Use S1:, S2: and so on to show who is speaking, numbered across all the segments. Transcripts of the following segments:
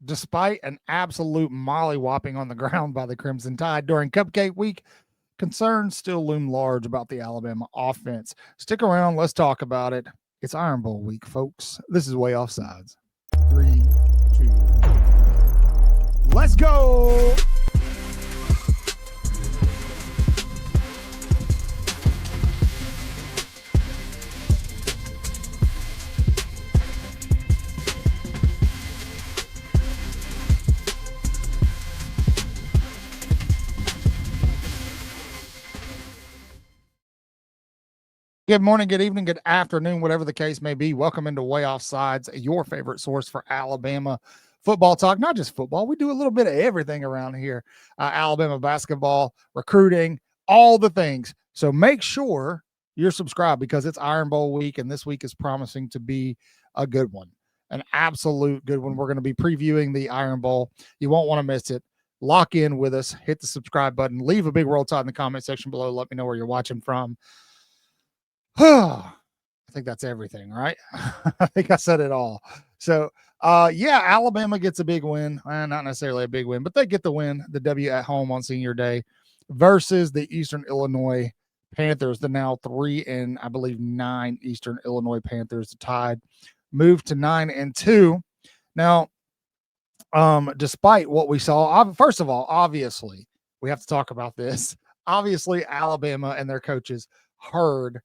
S1: Despite an absolute mollywhopping on the ground by the Crimson Tide during Cupcake Week, concerns still loom large about the Alabama offense. Stick around, let's talk about it. It's Iron Bowl week, folks. This is Way Offsides. 3, 2, let's go! Good morning, good evening, good afternoon, whatever the case may be. Welcome into Way Offsides, your favorite source for Alabama football talk. Not just football, we do a little bit of everything around here. Alabama basketball, recruiting, all the things. So make sure you're subscribed because it's Iron Bowl week, and this week is promising to be a good one, an absolute good one. We're going to be previewing the Iron Bowl. You won't want to miss it. Lock in with us, hit the subscribe button, leave a big Roll Tide in the comment section below. Let me know where you're watching from. I think that's everything, right? I think I said it all. So, yeah, Alabama gets a big win. Not necessarily a big win, but they get the win, the W at home on Senior Day versus the Eastern Illinois Panthers, the now 3 and I believe 9 Eastern Illinois Panthers. The Tide moved to 9-2. Now, despite what we saw, first of all, obviously, we have to talk about this. Obviously, Alabama and their coaches heard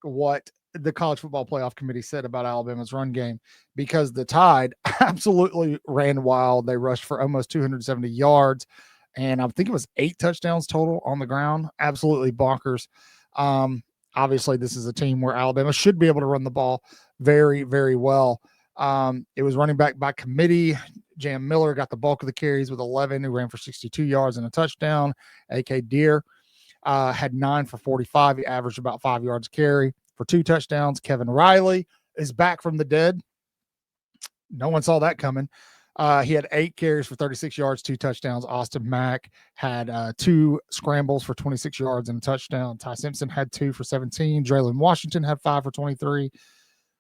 S1: what the College Football Playoff Committee said about Alabama's run game, because the Tide absolutely ran wild. They rushed for almost 270 yards, and I think it was 8 touchdowns total on the ground. Absolutely bonkers. Obviously, this is a team where Alabama should be able to run the ball very, very well. It was running back by committee. Jam Miller got the bulk of the carries with 11, who ran for 62 yards and a touchdown. A.K. Deere had 9 for 45. He averaged about 5 yards carry for 2 touchdowns. Kevin Riley is back from the dead. No one saw that coming. He had 8 carries for 36 yards, 2 touchdowns. Austin Mack had 2 scrambles for 26 yards and a touchdown. Ty Simpson had 2 for 17. Draylon Washington had 5 for 23.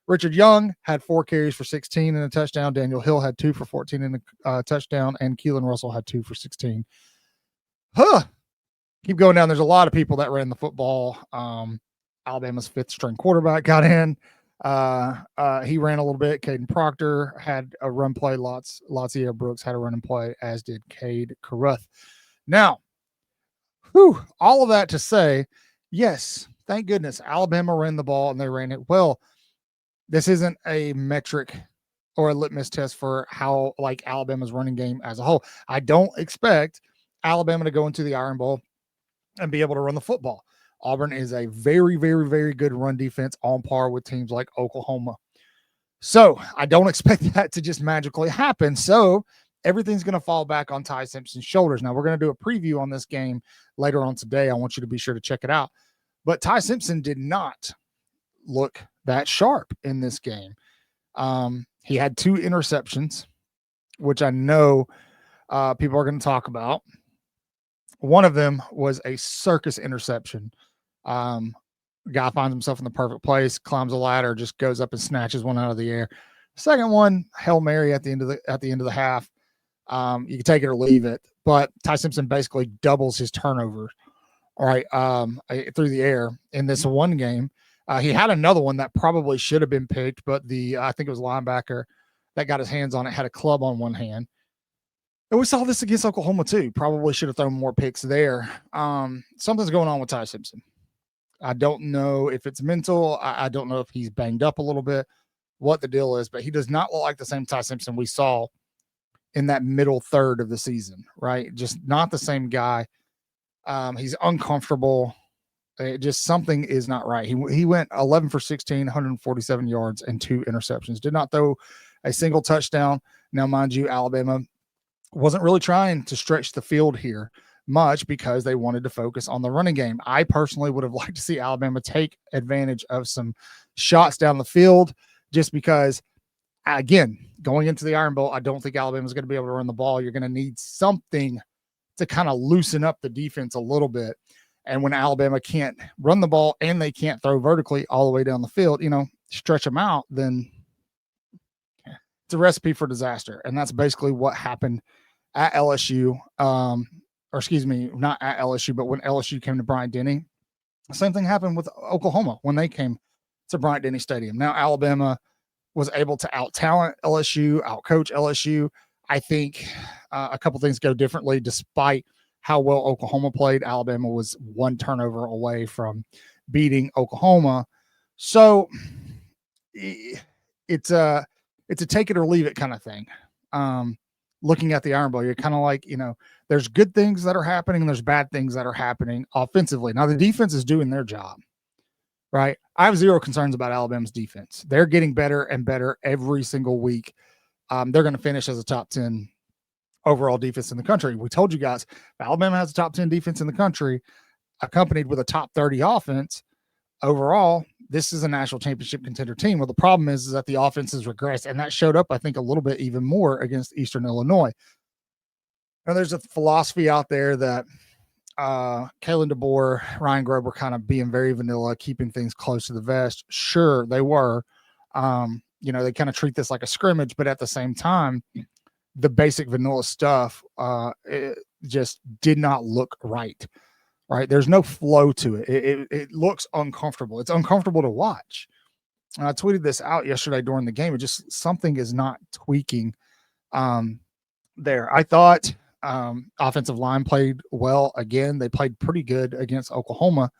S1: Richard Young had 4 carries for 16 and a touchdown. Daniel Hill had 2 for 14 and a touchdown. And Keelan Russell had 2 for 16. Keep going down. There's a lot of people that ran the football. Alabama's 5th string quarterback got in. He ran a little bit. Caden Proctor had a run play. Latia Brooks had a run and play, as did Cade Carruth. Now, all of that to say, yes, thank goodness Alabama ran the ball and they ran it well. This isn't a metric or a litmus test for how Alabama's running game as a whole. I don't expect Alabama to go into the Iron Bowl and be able to run the football. Auburn is a very, very, very good run defense on par with teams like Oklahoma. So I don't expect that to just magically happen. So everything's going to fall back on Ty Simpson's shoulders. Now, we're going to do a preview on this game later on today. I want you to be sure to check it out. But Ty Simpson did not look that sharp in this game. He had 2 interceptions, which I know people are going to talk about. One of them was a circus interception. Guy finds himself in the perfect place, climbs a ladder, just goes up and snatches one out of the air. Second one, Hail Mary at the end of the half. You can take it or leave it, but Ty Simpson basically doubles his turnover, through the air in this one game. He had another one that probably should have been picked, but I think it was linebacker that got his hands on it, had a club on one hand. And we saw this against Oklahoma too. Probably should have thrown more picks there. Something's going on with Ty Simpson. I don't know if it's mental. I don't know if he's banged up a little bit, what the deal is, but he does not look like the same Ty Simpson we saw in that middle third of the season, right? Just not the same guy. He's uncomfortable. Just something is not right. He went 11 for 16, 147 yards and 2 interceptions. Did not throw a single touchdown. Now, mind you, Alabama wasn't really trying to stretch the field here much because they wanted to focus on the running game. I personally would have liked to see Alabama take advantage of some shots down the field just because, again, going into the Iron Bowl, I don't think Alabama's going to be able to run the ball. You're going to need something to kind of loosen up the defense a little bit. And when Alabama can't run the ball and they can't throw vertically all the way down the field, stretch them out, then it's a recipe for disaster. And that's basically what happened at LSU. Or excuse me, not at LSU, but when LSU came to Bryant-Denny. The same thing happened with Oklahoma when they came to Bryant-Denny Stadium. Now Alabama was able to out-talent LSU, out-coach LSU. I think a couple things go differently. Despite how well Oklahoma played, Alabama was one turnover away from beating Oklahoma. So it's a take it or leave it kind of thing. Looking at the Iron Bowl, you're kind of like, there's good things that are happening and there's bad things that are happening offensively. Now, the defense is doing their job, right? I have zero concerns about Alabama's defense. They're getting better and better every single week. They're going to finish as a top 10 overall defense in the country. We told you guys, if Alabama has a top 10 defense in the country, accompanied with a top 30 offense overall, this is a national championship contender team. Well, the problem is that the offense has regressed, and that showed up, I think, a little bit even more against Eastern Illinois. Now, there's a philosophy out there that Kalen DeBoer, Ryan Grubb were kind of being very vanilla, keeping things close to the vest. Sure, they were. They kind of treat this like a scrimmage, but at the same time, the basic vanilla stuff it just did not look right. Right? There's no flow to it. It looks uncomfortable. It's uncomfortable to watch. And I tweeted this out yesterday during the game. It just, something is not tweaking there. I thought offensive line played well again. They played pretty good against Oklahoma.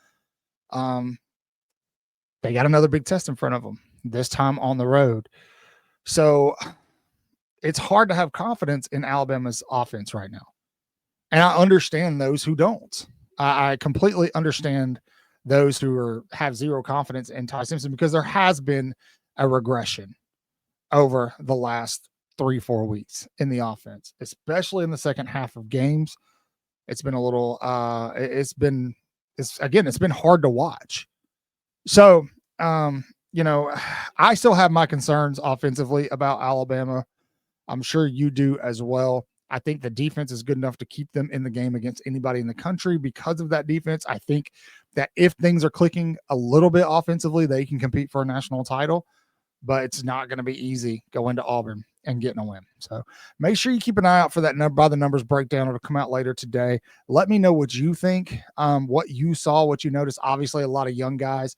S1: They got another big test in front of them, this time on the road. So it's hard to have confidence in Alabama's offense right now. And I understand those who don't. I completely understand those who have zero confidence in Ty Simpson, because there has been a regression over the last 3-4 weeks in the offense, especially in the second half of games. It's been a little, it's been hard to watch. So, I still have my concerns offensively about Alabama. I'm sure you do as well. I think the defense is good enough to keep them in the game against anybody in the country. Because of that defense, I think that if things are clicking a little bit offensively, they can compete for a national title, but it's not going to be easy going to Auburn and getting a win. So make sure you keep an eye out for that by the numbers breakdown. It'll come out later today. Let me know what you think, what you saw, what you noticed. Obviously, a lot of young guys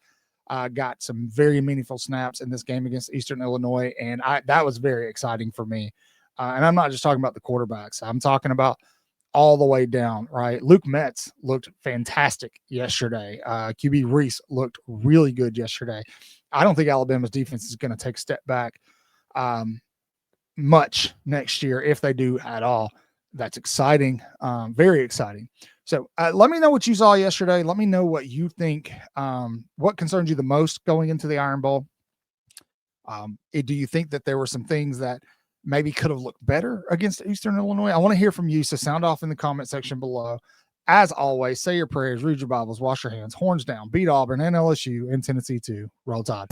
S1: got some very meaningful snaps in this game against Eastern Illinois, and that was very exciting for me. And I'm not just talking about the quarterbacks. I'm talking about all the way down, right? Luke Metz looked fantastic yesterday. QB Reese looked really good yesterday. I don't think Alabama's defense is going to take a step back much next year, if they do at all. That's exciting, very exciting. So let me know what you saw yesterday. Let me know what you think, what concerns you the most going into the Iron Bowl. Do you think that there were some things that maybe could have looked better against Eastern Illinois? I want to hear from you, so sound off in the comment section below. As always, say your prayers, read your Bibles, wash your hands, horns down, beat Auburn and LSU and Tennessee too. Roll Tide.